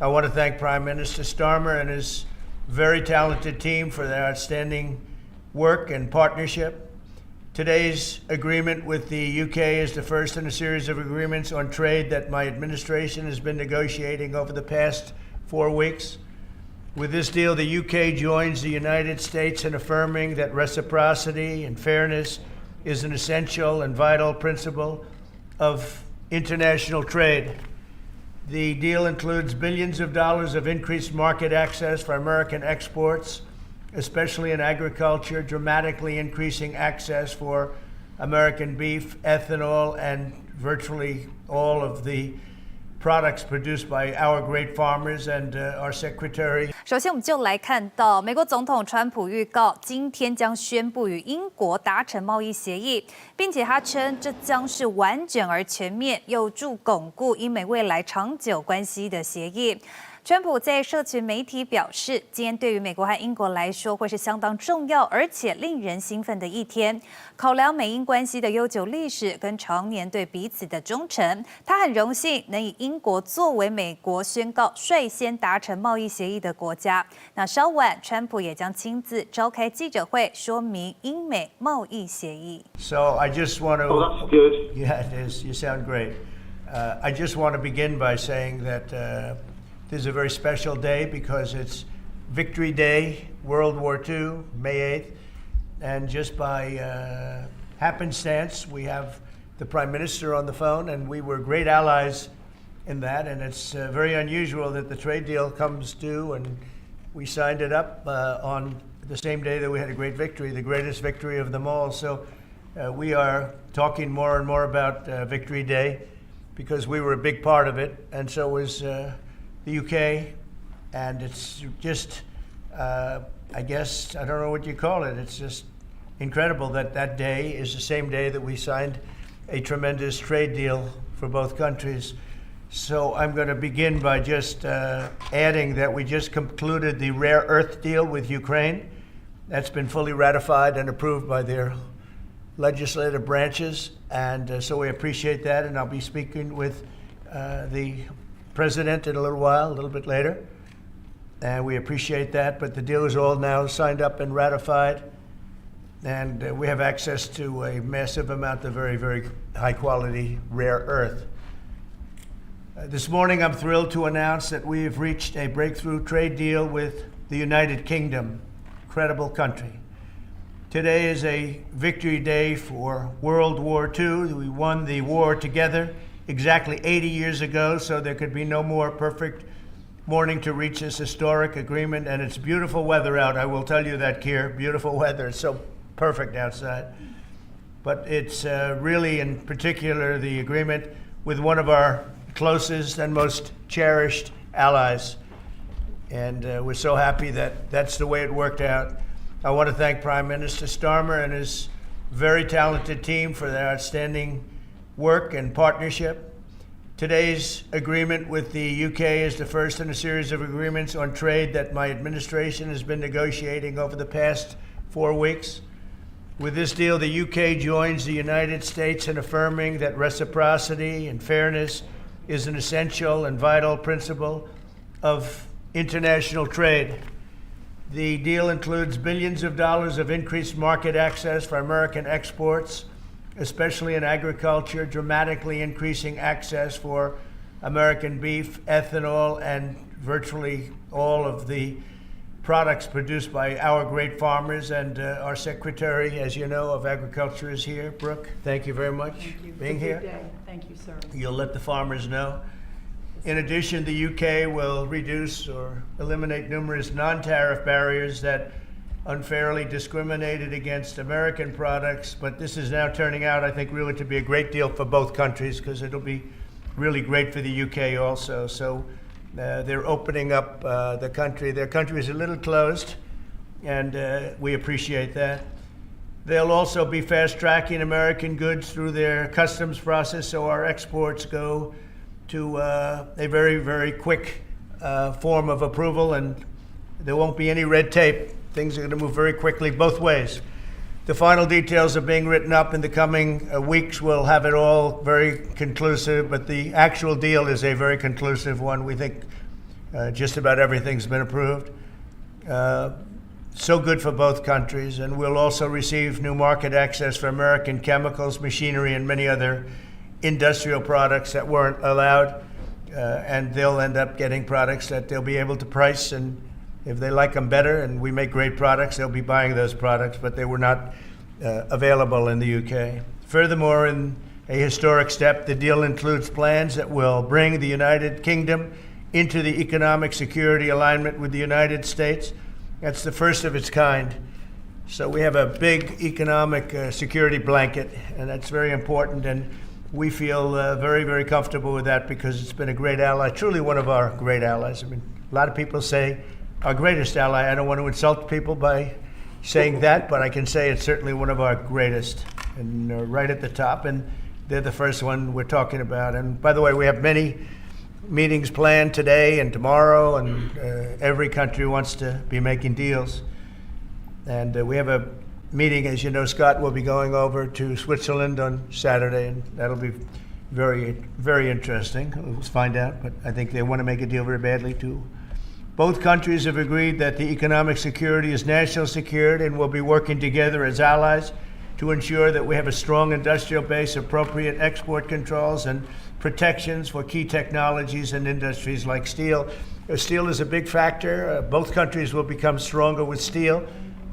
I want to thank Prime Minister Starmer and his very talented team for their outstanding work and partnership. Today's agreement with the UK is the first in a series of agreements on trade that my administration has been negotiating over the past 4 weeks. With this deal, the UK joins the United States in affirming that reciprocity and fairness is an essential and vital principle of international trade. The deal includes billions of dollars of increased market access for American exports, especially in agriculture, dramatically increasing access for American beef, ethanol, and virtually all of the products produced by our great farmers and our secretary. 首先，我们就来看到美国总统川普预告，今天将宣布与英国达成贸易协议，并且他称这将是完整而全面，有助巩固英美未来长久关系的协议。川普在社群媒体表示，今天对于美国和英国来说会是相当重要而且令人兴奋的一天。考量美英关系的悠久历史跟常年对彼此的忠诚，他很荣幸能以英国作为美国宣告率先达成贸易协议的国家。那稍晚，川普也将亲自召开记者会，说明英美贸易协议。So I just want to. Oh, that's good. Yeah, it is. You sound great. I just want to begin by saying that. This is a very special day because it's Victory Day, World War II, May 8th. And just by happenstance, we have the Prime Minister on the phone, and we were great allies in that. And it's very unusual that the trade deal comes due, and we signed it up on the same day that we had a great victory, the greatest victory of them all. So we are talking more and more about Victory Day because we were a big part of it, and so was the UK, and it's just, I guess, I don't know what you call it. It's just incredible that that day is the same day that we signed a tremendous trade deal for both countries. So I'm going to begin by just adding that we just concluded the rare earth deal with Ukraine. That's been fully ratified and approved by their legislative branches, and so we appreciate that, and I'll be speaking with the President in a little while, a little bit later, and we appreciate that. But the deal is all now signed up and ratified, and we have access to a massive amount of very, very high-quality rare earth. This morning, I'm thrilled to announce that we have reached a breakthrough trade deal with the United Kingdom, incredible country. Today is a victory day for World War II. We won the war together exactly 80 years ago, so there could be no more perfect morning to reach this historic agreement. And it's beautiful weather out. I will tell you that, Keir. Beautiful weather. It's so perfect outside. But it's really, in particular, the agreement with one of our closest and most cherished allies. And we're so happy that that's the way it worked out. I want to thank Prime Minister Starmer and his very talented team for their outstanding work and partnership. Today's agreement with the UK is the first in a series of agreements on trade that my administration has been negotiating over the past 4 weeks. With this deal, the UK joins the United States in affirming that reciprocity and fairness is an essential and vital principle of international trade. The deal includes billions of dollars of increased market access for American exports, especially in agriculture, dramatically increasing access for American beef, ethanol, and virtually all of the products produced by our great farmers. And our Secretary, as you know, of Agriculture is here. Brooke, thank you very much for being here. Good day. Thank you, sir. You'll let the farmers know. In addition, the UK will reduce or eliminate numerous non-tariff barriers that unfairly discriminated against American products, but this is now turning out, I think, really to be a great deal for both countries because it'll be really great for the UK also. So they're opening up the country. Their country is a little closed, and we appreciate that. They'll also be fast-tracking American goods through their customs process, so our exports go to a very, very quick form of approval, and there won't be any red tape. Things are going to move very quickly both ways. The final details are being written up in the coming weeks. We'll have it all very conclusive, but the actual deal is a very conclusive one. We think Just about everything's been approved. So good for both countries, and we'll also receive new market access for American chemicals, machinery, and many other industrial products that weren't allowed, and they'll end up getting products that they'll be able to price, and if they like them better and we make great products, they'll be buying those products, but they were not available in the UK. Furthermore, in a historic step, the deal includes plans that will bring the United Kingdom into the economic security alignment with the United States. That's the first of its kind. So we have a big economic security blanket, and that's very important. And we feel very, very comfortable with that because it's been a great ally, truly one of our great allies. I mean, a lot of people say our greatest ally. I don't want to insult people by saying that, but I can say it's certainly one of our greatest, and right at the top. And they're the first one we're talking about. And by the way, we have many meetings planned today and tomorrow, and every country wants to be making deals. And we have a meeting, as you know, Scott will be going over to Switzerland on Saturday, and that'll be very, very interesting. We'll find out, but I think they want to make a deal very badly too. Both countries have agreed that the economic security is national security and will be working together as allies to ensure that we have a strong industrial base, appropriate export controls, and protections for key technologies and industries like steel. Steel is a big factor. Both countries will become stronger with steel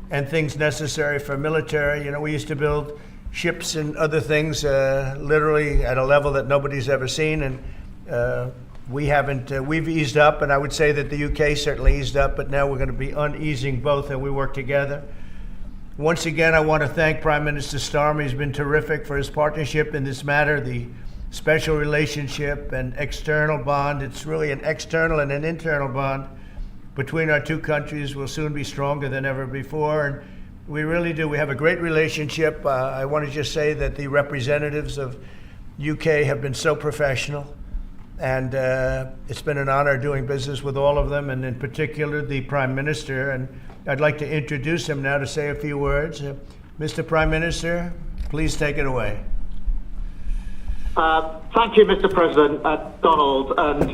and things necessary for military. You know, we used to build ships and other things literally at a level that nobody's ever seen, and we haven't. We've eased up, and I would say that the UK certainly eased up, but now we're going to be uneasing both, and we work together. Once again, I want to thank Prime Minister Starmer. He's been terrific for his partnership in this matter. The special relationship and external bond, it's really an external and an internal bond between our two countries will soon be stronger than ever before. And we really do. We have a great relationship. I want to just say that the representatives of UK have been so professional, and it's been an honor doing business with all of them, and in particular the Prime Minister. And I'd like to introduce him now to say a few words. Mr. Prime Minister, please take it away. Thank you, Mr. President, Donald, and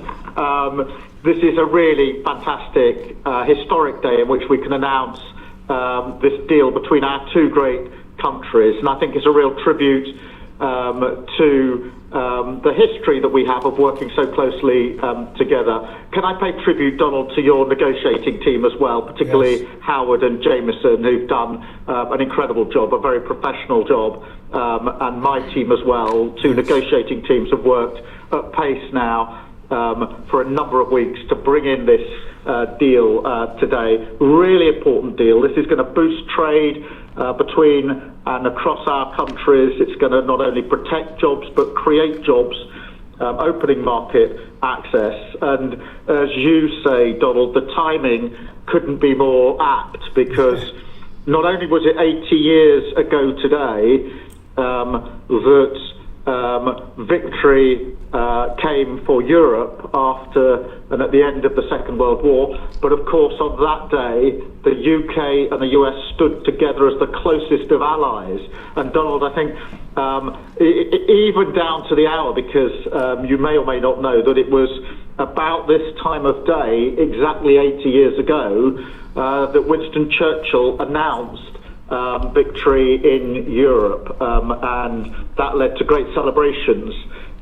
this is a really fantastic, historic day in which we can announce this deal between our two great countries, and I think it's a real tribute to the history that we have of working so closely together. Can I pay tribute, Donald, to your negotiating team as well, particularly yes. Howard and Jameson, who've done an incredible job, a very professional job, and my team as well. Two negotiating teams have worked at pace now for a number of weeks to bring in this deal today. Really important deal. This is going to boost trade between and across our countries. It's going to not only protect jobs but create jobs, opening market access. And as you say, Donald, the timing couldn't be more apt, because not only was it 80 years ago today that victory came for Europe after and at the end of the Second World War, but of course on that day the UK and the US stood together as the closest of allies. And Donald, I think even down to the hour, because you may or may not know that it was about this time of day, exactly 80 years ago, that Winston Churchill announced victory in Europe, and that led to great celebrations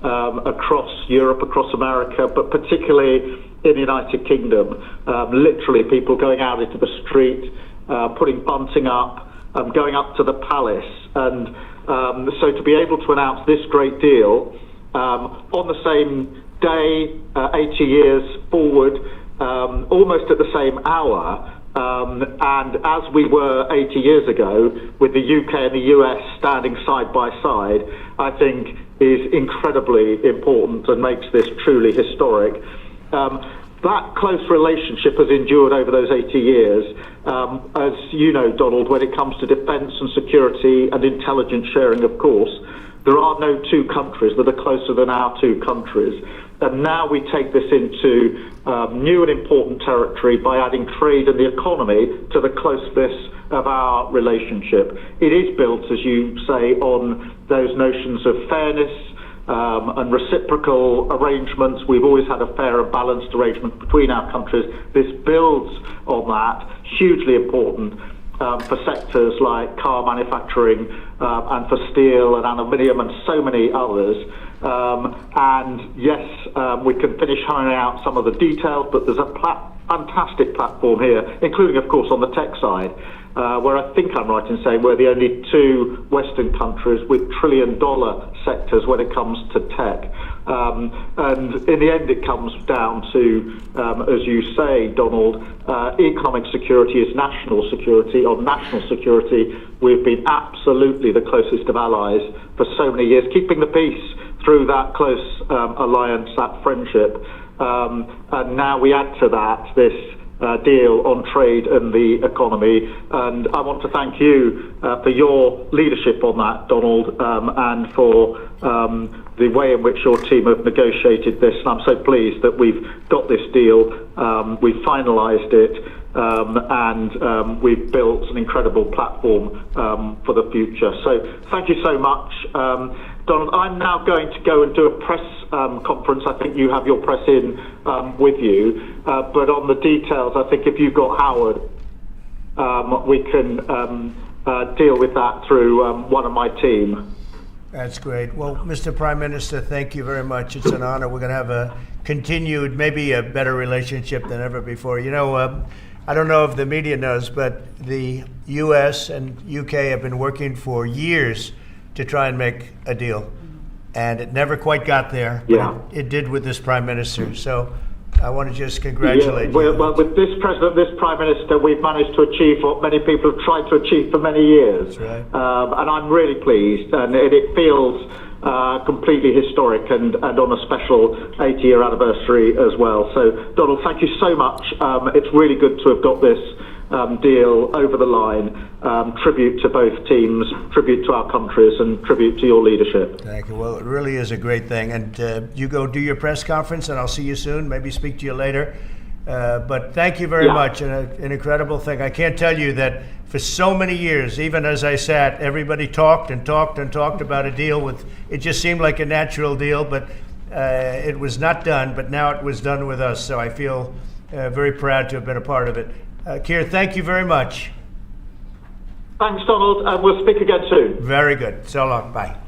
across Europe, across America, but particularly in the United Kingdom. Literally people going out into the street, putting bunting up, going up to the palace. And so to be able to announce this great deal on the same day, 80 years forward, almost at the same hour, and as we were 80 years ago, with the UK and the US standing side by side, I think is incredibly important and makes this truly historic. That close relationship has endured over those 80 years. As you know, Donald, when it comes to defence and security and intelligence sharing, of course, there are no two countries that are closer than our two countries. And now we take this into new and important territory by adding trade and the economy to the closeness of our relationship. It is built, as you say, on those notions of fairness, and reciprocal arrangements. We've always had a fair and balanced arrangement between our countries. This builds on that, hugely important for sectors like car manufacturing and for steel and aluminium and so many others. And yes, we can finish hammering out some of the details, but there's a fantastic platform here, including, of course, on the tech side, where I think I'm right in saying we're the only two Western countries with trillion-dollar sectors when it comes to tech. And in the end, it comes down to, as you say, Donald, economic security is national security. On national security, we've been absolutely the closest of allies for so many years, keeping the peace through that close alliance, that friendship. And now we add to that this deal on trade and the economy. And I want to thank you for your leadership on that, Donald, and for the way in which your team have negotiated this. And I'm so pleased that we've got this deal, we've finalised it, and we've built an incredible platform for the future. So thank you so much. Donald, I'm now going to go and do a press conference. I think you have your press in with you. But on the details, I think if you've got Howard, we can deal with that through one of my team. That's great. Well, Mr. Prime Minister, thank you very much. It's an honor. We're going to have a continued, maybe a better relationship than ever before. You know, I don't know if the media knows, but the U.S. and U.K. have been working for years to try and make a deal. And it never quite got there. Yeah. It did with this Prime Minister. So I want to just congratulate you. Well, with this President, this Prime Minister, we've managed to achieve what many people have tried to achieve for many years. That's right. And I'm really pleased. And it feels completely historic and on a special 80-year anniversary as well. So, Donald, thank you so much. It's really good to have got this deal over the line. Tribute to both teams, tribute to our countries, and tribute to your leadership. Thank you. Well, it really is a great thing. And you go do your press conference, and I'll see you soon. Maybe speak to you later. But thank you very much. And an incredible thing. I can't tell you that for so many years, even as I sat, everybody talked and talked and talked about a deal with, it just seemed like a natural deal, but it was not done. But now it was done with us. So I feel very proud to have been a part of it. Keir, thank you very much. Thanks, Donald, and we'll speak again soon. Very good. So long. Bye.